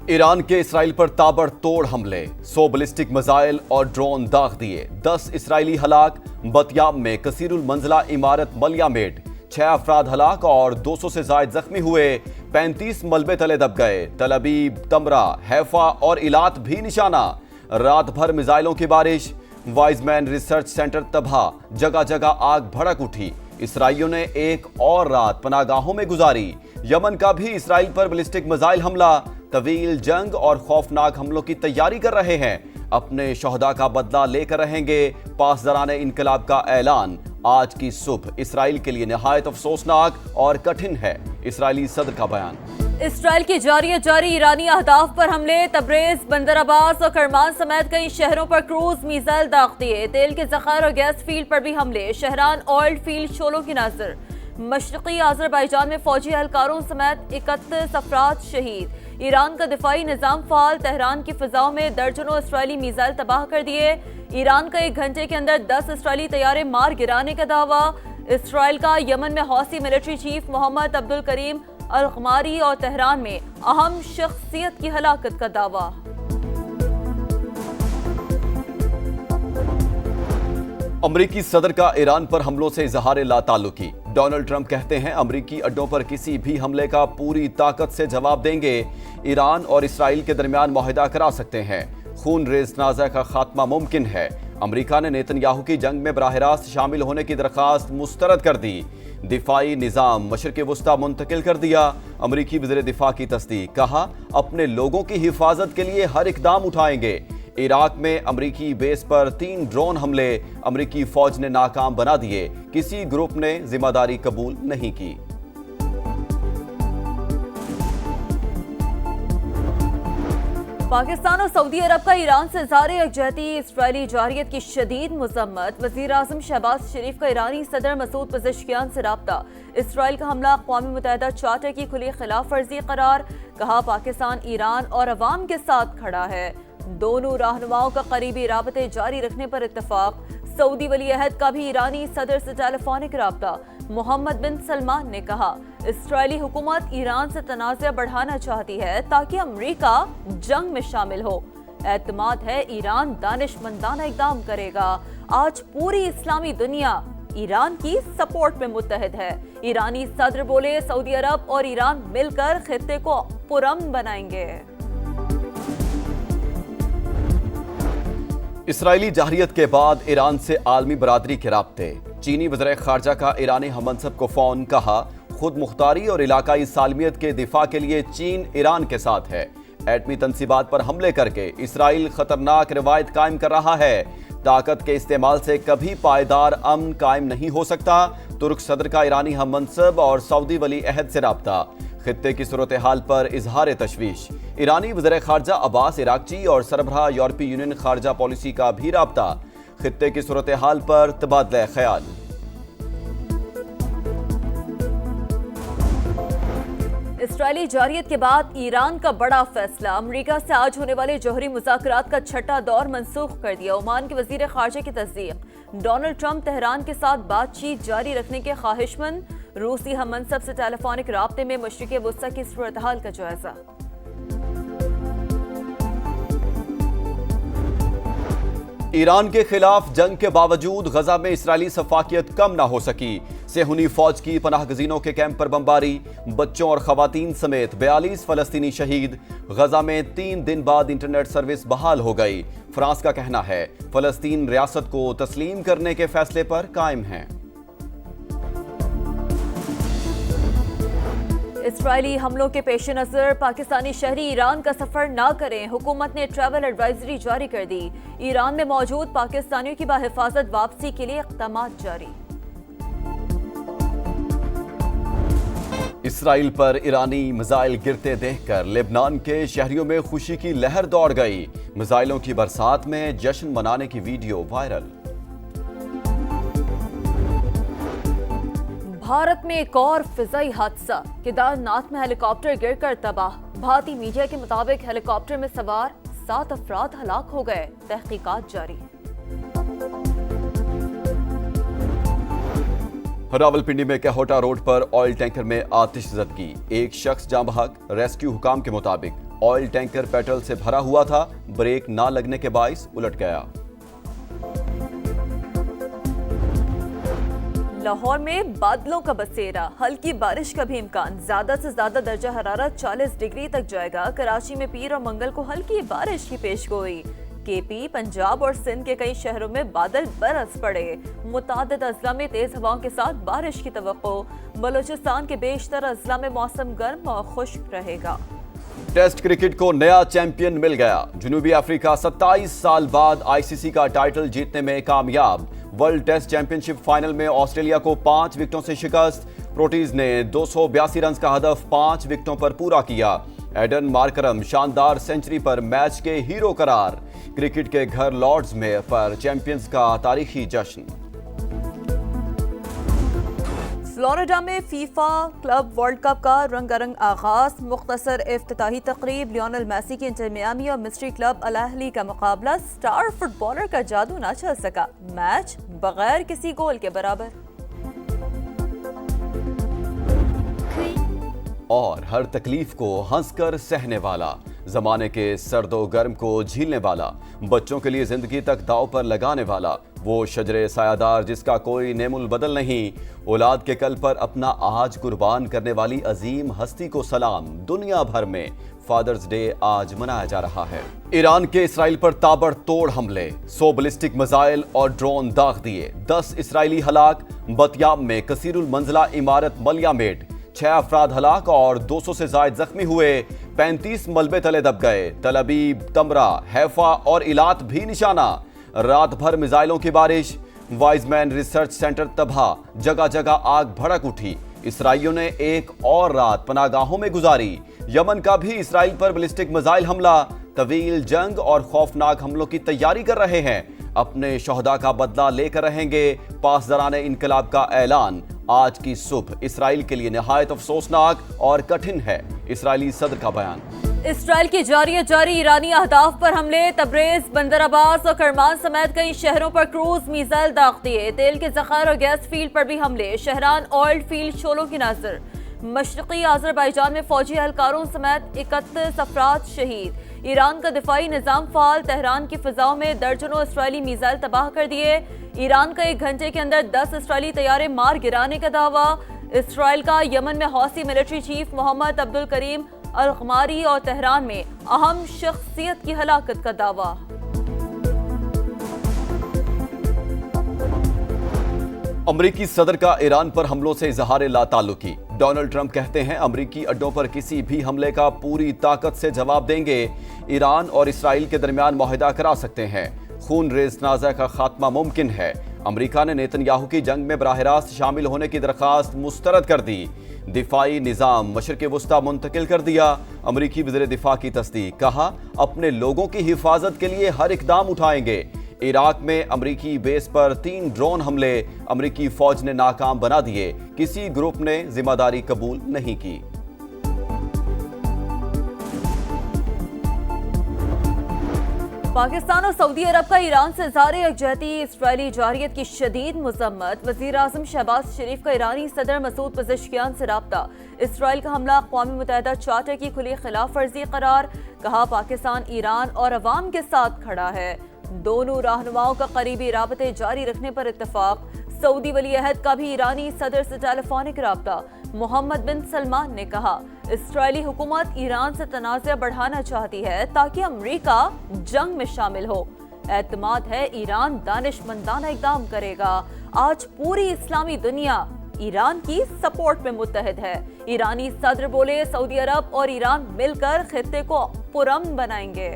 Iran के Israel पर ताबड़तोड़ हमले, 100 बैलिस्टिक मिसाइल और ड्रोन दाग दिए, 10 इसराइली हलाक। बतियाम में कसीरुल मंजिला इमारत मलियामेट, 6 अफराद हलाक और 200 से जायद जख्मी हुए, 35 मलबे तले दब गए। तल अबीब, तमरा, हैफा और इलात भी निशाना। रात भर मिसाइलों की बारिश, वाइजमैन रिसर्च सेंटर तबाह, जगह जगह आग भड़क उठी। इसराइलियों ने एक और रात पनागाहों में गुजारी। यमन का भी इसराइल पर बैलिस्टिक मिसाइल हमला, तवील जंग और खौफनाक हमलों की तैयारी कर रहे हैं। अपने शोहदा का बदला लेकर रहेंगे, पासदारान इनकलाब का ऐलान। आज की सुबह इसराइल के लिए निहायत अफसोसनाक और कठिन है, इसराइली सदर का बयान। इसराइल की जारी ईरानी अहदाफ पर हमले, तब्रेज, बंदर अब्बास और करमान समेत कई शहरों पर क्रूज मिसाइल दाग दिए। तेल के जखायर और गैस फील्ड पर भी हमले, शहरान ऑयल फील्ड शोलों की नजर। मशरकी आज़रबाईजान में फौजी एहलकारों समेत 31 अफराद शहीद। ईरान का दिफाई निज़ाम फाल, तेहरान की फिजाओं में दर्जनों इसराइली मिसाइल तबाह कर दिए। ईरान का 1 घंटे के अंदर 10 इसराइली तैयारे मार गिराने का दावा। इसराइल का यमन में हौसी मिलिट्री चीफ मोहम्मद अब्दुल करीम अल-क़मारी और तेहरान में अहम शख्सियत की हलाकत का दावा। अमरीकी सदर का ईरान पर हमलों से इजहार लाताल्लुकी। डोनाल्ड ट्रंप कहते हैं अमरीकी अड्डों पर किसी भी हमले का पूरी ताकत से जवाब देंगे। ईरान और इसराइल के दरमियान मुआहदा करा सकते हैं। खून रेज तनाज़ा का खात्मा मुमकिन है। अमरीका ने नेतन्याहू की जंग में बराह रास्त शामिल होने की दरख्वास्त मुस्तरद कर दी। दिफाई निज़ाम मशरिक़ वुस्ता मुंतकिल कर दिया। अमरीकी वज़ीर दिफा की तस्दीक, कहा अपने लोगों की हिफाजत के लिए हर इक़दाम उठाएंगे। इराक में अमरीकी बेस पर 3 ड्रोन हमले अमरीकी फौज ने नाकाम बना दिए, किसी ग्रुप ने जिम्मेदारी कबूल नहीं की। पाकिस्तान और सऊदी अरब का ईरान से इज़हार यकजहती, इसराइली जारियत की शदीद मज़म्मत। वज़ीर आज़म शहबाज शरीफ का ईरानी सदर मसूद पज़ेश्कियान से राब्ता। इसराइल का हमला अक़वाम मुत्तहिदा चार्टर की खुली खिलाफ वर्जी करार, कहा पाकिस्तान ईरान और अवाम के साथ खड़ा है। दोनों रहनुमाओं का करीबी राबते जारी रखने पर इत्तफाक। सऊदी वली अहद का भी ईरानी सदर से टेलीफोनिक राब्ता। मोहम्मद बिन सलमान ने कहा इसराइली हुकूमत ईरान से तनाज़ा बढ़ाना चाहती है ताकि अमरीका जंग में शामिल हो। एतमाद है ईरान दानिशमंदाना इक़दाम करेगा। आज पूरी इस्लामी दुनिया ईरान की सपोर्ट में मुत्तहिद है। ईरानी सदर बोले सऊदी अरब और ईरान मिलकर खित्ते को पुरअमन बनाएंगे। इसराइली जारियत के बाद ईरान से आलमी बरादरी के राब्ते। चीनी वज़ीर ख़ारजा का ईरानी हममनसब को फ़ोन, कहा खुद मुख्तारी और इलाकाई सालमियत के दिफा के लिए चीन ईरान के साथ है। एटमी तनसीबात पर हमले करके इसराइल खतरनाक रिवायत कायम कर रहा है। ताकत के इस्तेमाल से कभी पायदार अमन कायम नहीं हो सकता। तुर्क सदर का ईरानी हममनसब और सऊदी वली अहद से राब्ता। खित्ते की सूरत हाल पर इजहार तशवीश। ईरानी वज़ीर ख़ारजा अब्बास इराक़ची और सरबराह यूरोपीय यूनियन ख़ारजा पॉलिसी का भी राब्ता। खित्ते की सूरत हाल पर तबादला ख्याल। इसराइली जारियत के बाद ईरान का बड़ा फैसला। अमरीका से आज होने वाले जौहरी मुज़ाकरात का 6ठा दौर मनसूख कर दिया। ओमान के वज़ीर ख़ारजा की तस्दीक। डोनाल्ड ट्रंप तेहरान के साथ बातचीत जारी रखने के ख्वाहिशमंद। रूसी हममनसब से टेलीफोनिक राब्ते में मशरिक़ वुस्ता की सूरत हाल का जायजा। ईरान के खिलाफ जंग के बावजूद गजा में इसराइली सफाकियत कम ना हो सकी। सेहूनी फौज की पनाहगज़ीनों के कैंप पर बमबारी, बच्चों और खवातीन समेत 42 फलस्तीनी शहीद। गजा में 3 दिन बाद इंटरनेट सर्विस बहाल हो गई। फ्रांस का कहना है फलस्तीन रियासत को तस्लीम करने के फैसले पर कायम है। इसराइली हमलों के पेश नज़र पाकिस्तानी शहरी ईरान का सफर ना करें, हुकूमत ने ट्रैवल एडवाइजरी जारी कर दी। ईरान में मौजूद पाकिस्तानियों की बाहिफाजत वापसी के लिए इक़दामात जारी। इसराइल पर ईरानी मिसाइल गिरते देखकर लेबनान के शहरियों में खुशी की लहर दौड़ गई। मिसाइलों की बरसात में जश्न मनाने की वीडियो वायरल। भारत में एक और फिजाई हादसा, केदारनाथ में हेलीकॉप्टर गिरकर तबाह। भारतीय मीडिया के मुताबिक हेलीकॉप्टर में सवार 7 अफराद हलाक हो गए। तहकीकात जारी। रावलपिंडी में कहोटा रोड पर ऑयल टैंकर में आतिशज़दगी, एक शख्स जाँ बहक। रेस्क्यू हुकाम के मुताबिक ऑयल टैंकर पेट्रोल से भरा हुआ था, ब्रेक ना लगने के बाइस उलट गया। लाहौर में बादलों का बसेरा, हल्की बारिश का भी इम्कान, ज्यादा से ज्यादा दर्जा हरारत 40 डिग्री तक जाएगा। कराची में पीर और मंगल को हल्की बारिश की पेशगोई। केपी, पंजाब और सिंध के कई शहरों में बादल बरस पड़े। मुतादिद अजला में तेज हवाओं के साथ बारिश की तवक्को। बलूचिस्तान के बेशतर अजला में मौसम गर्म और खुश्क रहेगा। टेस्ट क्रिकेट को नया चैंपियन मिल गया। जनूबी अफ्रीका 27 साल बाद आईसीसी का टाइटल जीतने में कामयाब। वर्ल्ड टेस्ट चैंपियनशिप फाइनल में ऑस्ट्रेलिया को 5 विकेटों से शिकस्त। प्रोटीज ने 282 रन का हदफ 5 विकेटों पर पूरा किया। एडन मार्करम शानदार सेंचुरी पर मैच के हीरो करार। क्रिकेट के घर लॉर्ड्स में पर चैंपियंस का तारीखी जश्न। फ्लोरिडा में फीफा क्लब वर्ल्ड कप का रंगारंग आगाज। मुख्तसर इफ्तिताही तकरीब। लियोनेल मेसी की इंटर मियामी और मिस्ट्री क्लब अल अहली का मुकाबला। स्टार फुटबॉलर का जादू ना चल सका, मैच बगैर किसी गोल के बराबर। और हर तकलीफ को हंसकर सहने वाला, जमाने के सर्दो गर्म को झीलने वाला, बच्चों के लिए जिंदगी तक दांव पर लगाने वाला, वो शजरे सायादार जिसका कोई नेमुल बदल नहीं, औलाद के कल पर अपना आज कुर्बान करने वाली अजीम हस्ती को सलाम। दुनिया भर में फादर्स डे आज मनाया जा रहा है। ईरान के इसराइल पर ताबड़तोड़ हमले, 100 बैलिस्टिक मिसाइल और ड्रोन दाग दिए, 10 इसराइली हलाक। बतियाम में कसीरुल मंजिला इमारत मलिया मेट, 6 अफराद हलाक और 200 से ज्यादा जख्मी हुए। 35 मलबे तले दब गए। तल अबीब, तमरा, हैफा और इलात भी निशाना। रात भर मिसाइलों की बारिश। वाइजमैन रिसर्च सेंटर तबाह, जगह जगह आग भड़क उठी। इसराइलियों ने एक और रात पनागाहों में गुजारी। यमन का भी इसराइल पर बैलिस्टिक मिसाइल हमला। तवील जंग और खौफनाक हमलों की तैयारी कर रहे हैं। अपने शोहदा का बदला लेकर रहेंगे। पासदाराने इनकलाब का ऐलान। आज की सुबह इसराइल के लिए निहायत अफसोसनाक और कठिन है। इसराइली सदर का बयान। इसराइल की जारी ईरानी अहदाफ पर हमले। तब्रेज, बंदर अब्बास और करमान समेत कई शहरों पर क्रूज मिसाइल दाग दिए। तेल के ज़खायर और गैस फील्ड पर भी हमले। शहरान ऑयल फील्ड शोलों की नजर। मशरकी आज़रबाईजान में फौजी एहलकारों समेत 31 अफराद शहीद। ईरान का दिफाई निज़ाम फाल। तेहरान की फिजाओं में दर्जनों इसराइली मिसाइल तबाह कर दिए। ईरान का 1 घंटे के अंदर 10 इसराइली तैयारे मार गिराने का दावा। इसराइल का यमन में हौसी मिलिट्री चीफ मोहम्मद अब्दुल करीम अल-गमारी और तेहरान में अहम शख्सियत की हलाकत का दावा। अमरीकी सदर का ईरान पर हमलों से इजहार लाताल्लुकी। डोनाल्ड ट्रंप कहते हैं अमरीकी अड्डों पर किसी भी हमले का पूरी ताकत से जवाब देंगे। ईरान और इसराइल के दरमियान मुआहदा करा सकते हैं। खून रेज तनाज़ा का खात्मा मुमकिन है। अमरीका ने नेतन्याहू की जंग में बराह रास्त शामिल होने की दरख्वास्त मुस्तरद कर दी। दिफाई निज़ाम मशरिक़ वुस्ता मुंतकिल कर दिया। अमरीकी वज़ीर दिफा की तस्दीक, कहा अपने लोगों की हिफाजत के लिए हर इक़दाम उठाएंगे। इराक में अमरीकी बेस पर 3 ड्रोन हमले अमरीकी फौज ने नाकाम बना दिए। किसी ग्रुप ने जिम्मेदारी कबूल नहीं की। पाकिस्तान और सऊदी अरब का ईरान से इज़हार यकजहती। इसराइली जारियत की शदीद मज़म्मत। वज़ीर आज़म शहबाज शरीफ का ईरानी सदर मसूद पज़ेश्कियान से राब्ता। इसराइल का हमला अक़वाम मुत्तहिदा चार्टर की खुली खिलाफ वर्जी करार। कहा पाकिस्तान ईरान और अवाम के साथ खड़ा है। दोनों रहनुमाओं का करीबी राबते जारी रखने पर इत्तफाक। सऊदी वली अहद का भी ईरानी सदर से टेलीफोनिक राब्ता। मोहम्मद बिन सलमान ने कहा इसराइली हुकूमत ईरान से तनाज़ा बढ़ाना चाहती है ताकि अमरीका जंग में शामिल हो। एतमाद है ईरान दानिशमंदाना इक़दाम करेगा। आज पूरी इस्लामी दुनिया ईरान की सपोर्ट में मुत्तहिद है। ईरानी सदर बोले सऊदी अरब और ईरान मिलकर खित्ते को पुरअमन बनाएंगे।